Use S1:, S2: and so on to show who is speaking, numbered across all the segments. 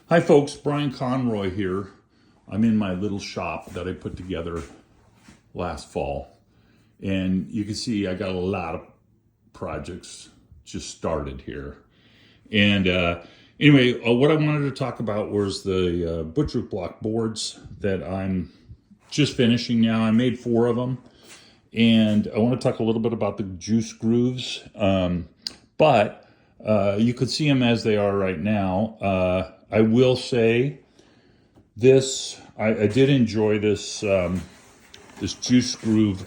S1: Hi folks, Brian Conroy here. I'm in my little shop that I put together last fall. And you can see I got a lot of projects just started here. And anyway, what I wanted to talk about was the butcher block boards that I'm just finishing now. I made 4 of them. And I want to talk a little bit about the juice grooves. But you could see them as they are right now. I will say this, I did enjoy this this juice groove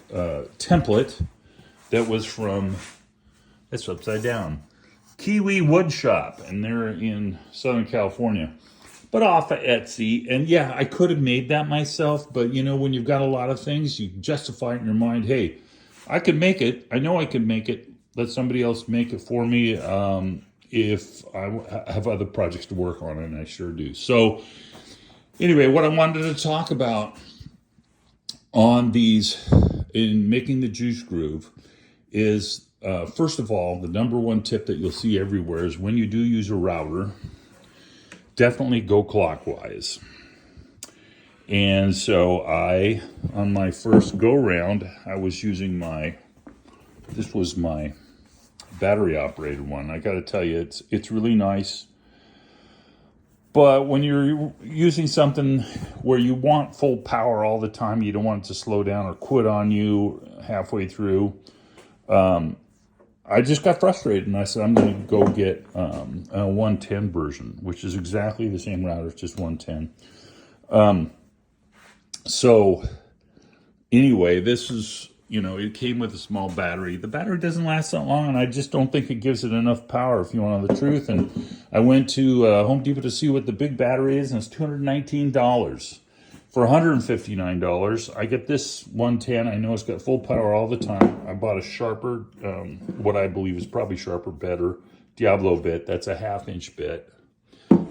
S1: template that was from, it's upside down, Kiwi Wood Shop, and they're in Southern California, but off of Etsy. And yeah, I could have made that myself, but you know, when you've got a lot of things, you justify it in your mind. Hey, I could make it. I know I could make it. Let somebody else make it for me if I have other projects to work on, and I sure do. So anyway, what I wanted to talk about on these in making the juice groove is first of all, the number one tip that you'll see everywhere is when you do use a router, definitely go clockwise. And so on my first go round, I was using this was my battery operated one. I got to tell you, it's really nice. But when you're using something where you want full power all the time, you don't want it to slow down or quit on you halfway through. I just got frustrated and I said, I'm going to go get a 110 version, which is exactly the same router, it's just 110. So anyway, this is, it came with a small battery. The battery doesn't last that long, and I just don't think it gives it enough power, if you want to know the truth. And I went to Home Depot to see what the big battery is, and it's $219. For $159, I get this 110. I know it's got full power all the time. I bought a sharper, what I believe is probably sharper, better Diablo bit. That's a 1/2-inch bit.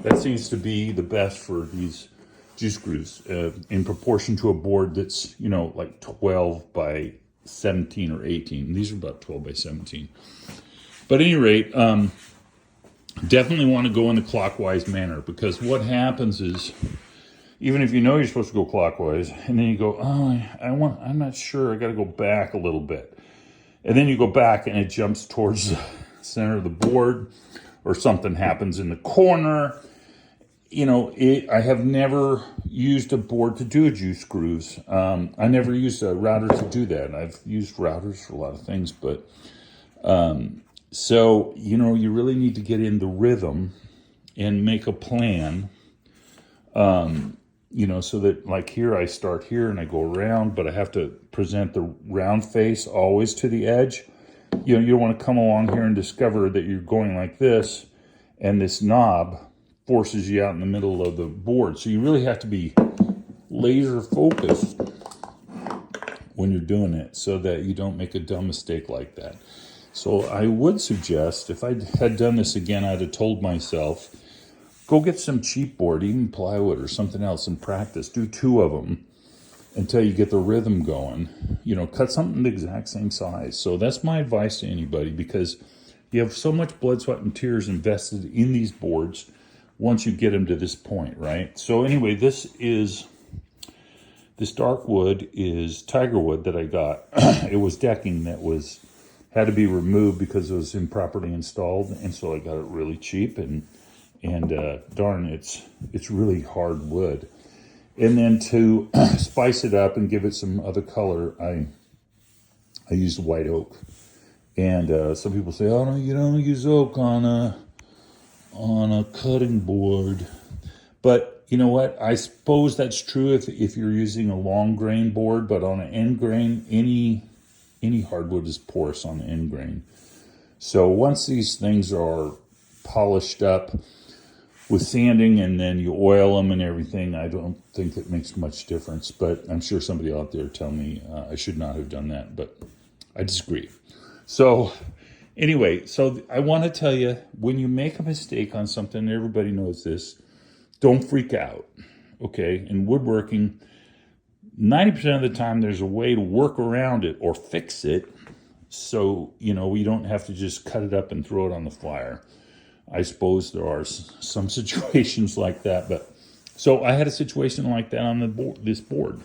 S1: That seems to be the best for these juice grooves in proportion to a board that's, like 12 by 17 or 18. These are about 12 by 17. But at any rate, definitely want to go in the clockwise manner, because what happens is, even if you know you're supposed to go clockwise, and then you go, I'm not sure, I got to go back a little bit. And then you go back and it jumps towards the center of the board, or something happens in the corner. I have never used a board to do a juice grooves. I never used a router to do that. I've used routers for a lot of things, but so, you really need to get in the rhythm and make a plan. So that, like here, I start here and I go around, but I have to present the round face always to the edge. You don't want to come along here and discover that you're going like this, and this knob forces you out in the middle of the board. So you really have to be laser focused when you're doing it, so that you don't make a dumb mistake like that. So I would suggest, if I had done this again, I'd have told myself, go get some cheap board, even plywood or something else, and practice. Do 2 of them until you get the rhythm going. Cut something the exact same size. So that's my advice to anybody, because you have so much blood, sweat, and tears invested in these boards once you get them to this point, right? So anyway, this dark wood is tiger wood that I got. It was decking that had to be removed because it was improperly installed, and so I got it really cheap, and darn, it's really hard wood. And then to spice it up and give it some other color, I used white oak. And some people say, oh no, you don't use oak on a cutting board. But you know what? I suppose that's true if you're using a long grain board, but on an end grain, any hardwood is porous on the end grain. So once these things are polished up with sanding, and then you oil them and everything, I don't think it makes much difference. But I'm sure somebody out there tell me I should not have done that, but I disagree. So anyway, so I want to tell you, when you make a mistake on something, everybody knows this, don't freak out, okay? In woodworking, 90% of the time there's a way to work around it or fix it, so, you don't have to just cut it up and throw it on the fire. I suppose there are some situations like that, but so I had a situation like that on the board, this board.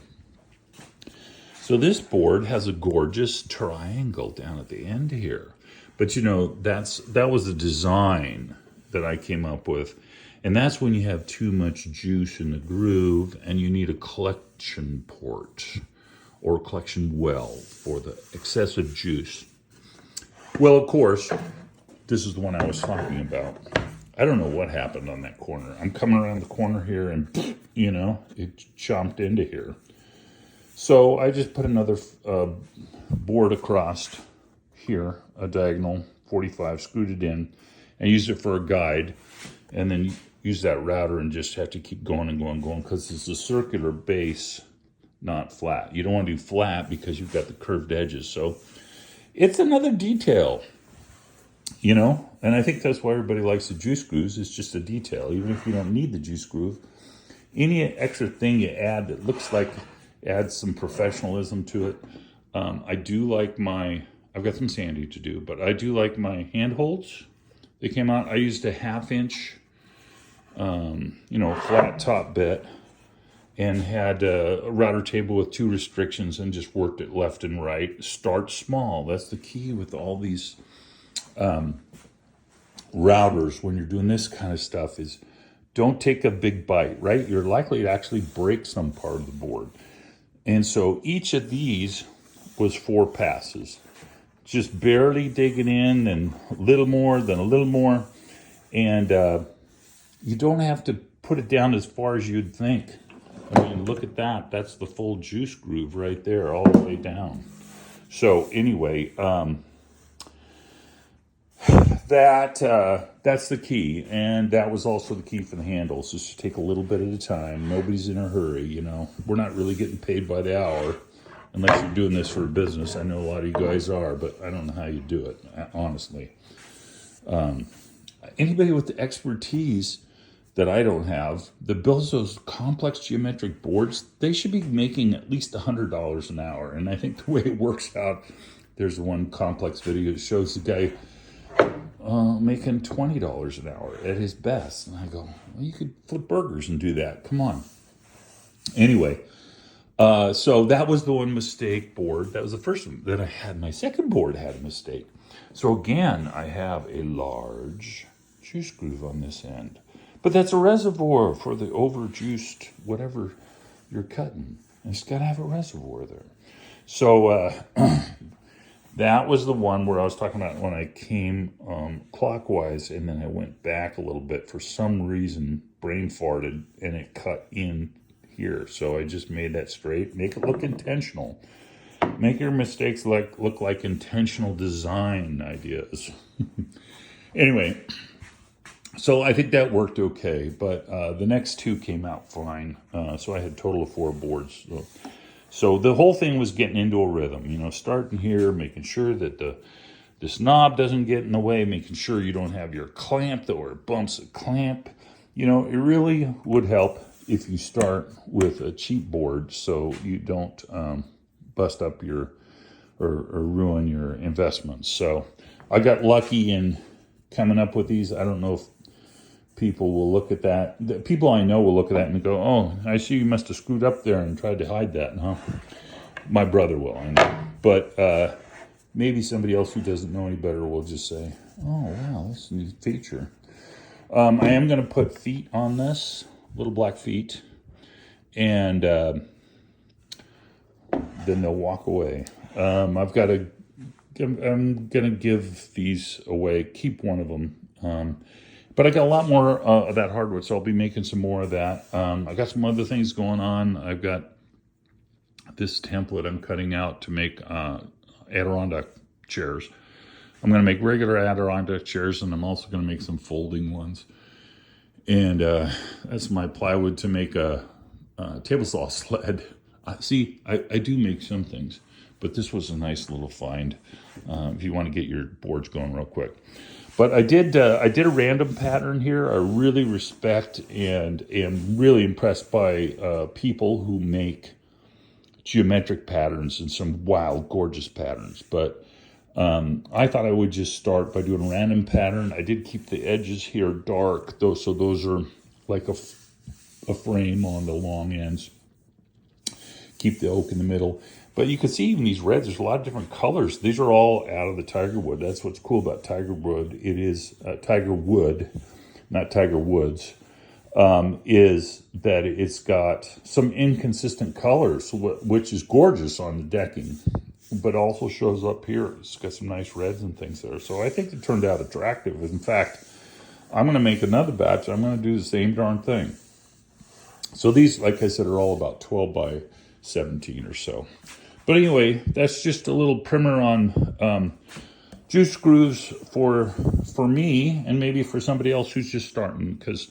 S1: So this board has a gorgeous triangle down at the end here. But you know, that was the design that I came up with. And that's when you have too much juice in the groove and you need a collection port or collection well for the excessive juice. Well, of course, this is the one I was talking about. I don't know what happened on that corner. I'm coming around the corner here and, you know, it chomped into here. So I just put another board across here, a diagonal 45, screwed it in, and used it for a guide, and then use that router and just have to keep going and going and going because it's a circular base, not flat. You don't want to do flat because you've got the curved edges. So it's another detail, you know, and I think that's why everybody likes the juice grooves. It's just a detail. Even if you don't need the juice groove, any extra thing you add that looks like adds some professionalism to it. I do like I've got some sanding to do, but I do like my handholds. They came out, I used a 1/2 inch, you know, flat top bit and had a router table with 2 restrictions and just worked it left and right. Start small. That's the key with all these routers when you're doing this kind of stuff is don't take a big bite, right? You're likely to actually break some part of the board. And so each of these was 4 passes. Just barely digging in and a little more, then a little more. And you don't have to put it down as far as you'd think. I mean, look at that. That's the full juice groove right there, all the way down. So anyway, that's the key. And that was also the key for the handles, just to take a little bit at a time. Nobody's in a hurry, you know. We're not really getting paid by the hour unless you're doing this for a business. I know a lot of you guys are, but I don't know how you do it, honestly. Anybody with the expertise that I don't have that builds those complex geometric boards, they should be making at least $100 an hour. And I think the way it works out, there's one complex video that shows the guy making $20 an hour at his best. And I go, well, you could flip burgers and do that. Come on. Anyway, so that was the one mistake board. That was the first one that I had. My second board had a mistake. So again, I have a large juice groove on this end. But that's a reservoir for the overjuiced whatever you're cutting. And it's got to have a reservoir there. So that was the one where I was talking about when I came clockwise and then I went back a little bit. For some reason, brain farted and it cut in here. So I just made that straight. Make it look intentional. Make your mistakes look like intentional design ideas. Anyway, so I think that worked okay, but the next 2 came out fine. So I had a total of 4 boards. So the whole thing was getting into a rhythm, you know, starting here, making sure that this knob doesn't get in the way, making sure you don't have your clamp or it bumps a clamp. You know, it really would help if you start with a cheap board so you don't bust up or ruin your investments. So I got lucky in coming up with these. I don't know if people will look at that. The people I know will look at that and go, oh, I see you must have screwed up there and tried to hide that, huh? My brother will, I know. But maybe somebody else who doesn't know any better will just say, oh, wow, that's a neat feature. I am going to put feet on this, little black feet, and then they'll walk away. I'm going to give these away, keep one of them. But I got a lot more of that hardwood, so I'll be making some more of that. I got some other things going on. I've got this template I'm cutting out to make Adirondack chairs. I'm going to make regular Adirondack chairs, and I'm also going to make some folding ones. And that's my plywood to make a table saw sled. See, I do make some things, but this was a nice little find if you want to get your boards going real quick. But I did a random pattern here. I really respect and am really impressed by people who make geometric patterns and some wild, gorgeous patterns. But I thought I would just start by doing a random pattern. I did keep the edges here dark, though, so those are like a frame on the long ends. Keep the oak in the middle. But you can see even these reds, there's a lot of different colors. These are all out of the tiger wood. That's what's cool about tiger wood. It is tiger wood, not Tiger Woods, is that it's got some inconsistent colors, which is gorgeous on the decking, but also shows up here. It's got some nice reds and things there. So I think it turned out attractive. In fact, I'm going to make another batch. I'm going to do the same darn thing. So these, like I said, are all about 12 by 17 or so. But anyway, that's just a little primer on juice grooves for me, and maybe for somebody else who's just starting, because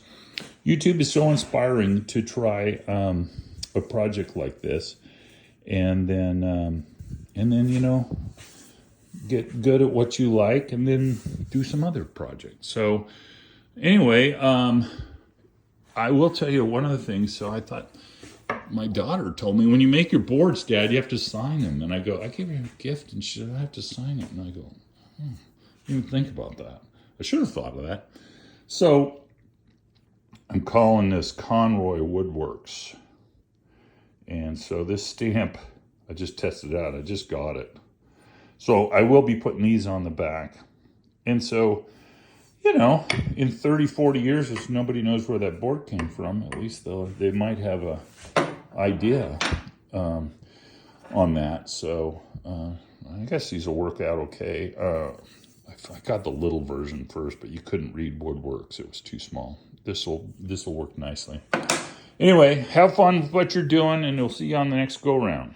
S1: YouTube is so inspiring to try a project like this, and then get good at what you like, and then do some other projects. So anyway, I will tell you one of the things. So I thought, my daughter told me, when you make your boards, Dad, you have to sign them. And I go, I gave her a gift, and she said, I have to sign it. And I go, didn't even think about that. I should have thought of that. So I'm calling this Conroy Woodworks. And so this stamp, I just tested it out. I just got it. So I will be putting these on the back. And so, in 30, 40 years, if nobody knows where that board came from, at least they might have a idea on that. So I guess these will work out okay. I got the little version first, but you couldn't read Woodworks. It was too small. This will work nicely. Anyway, have fun with what you're doing, and we'll see you on the next go round.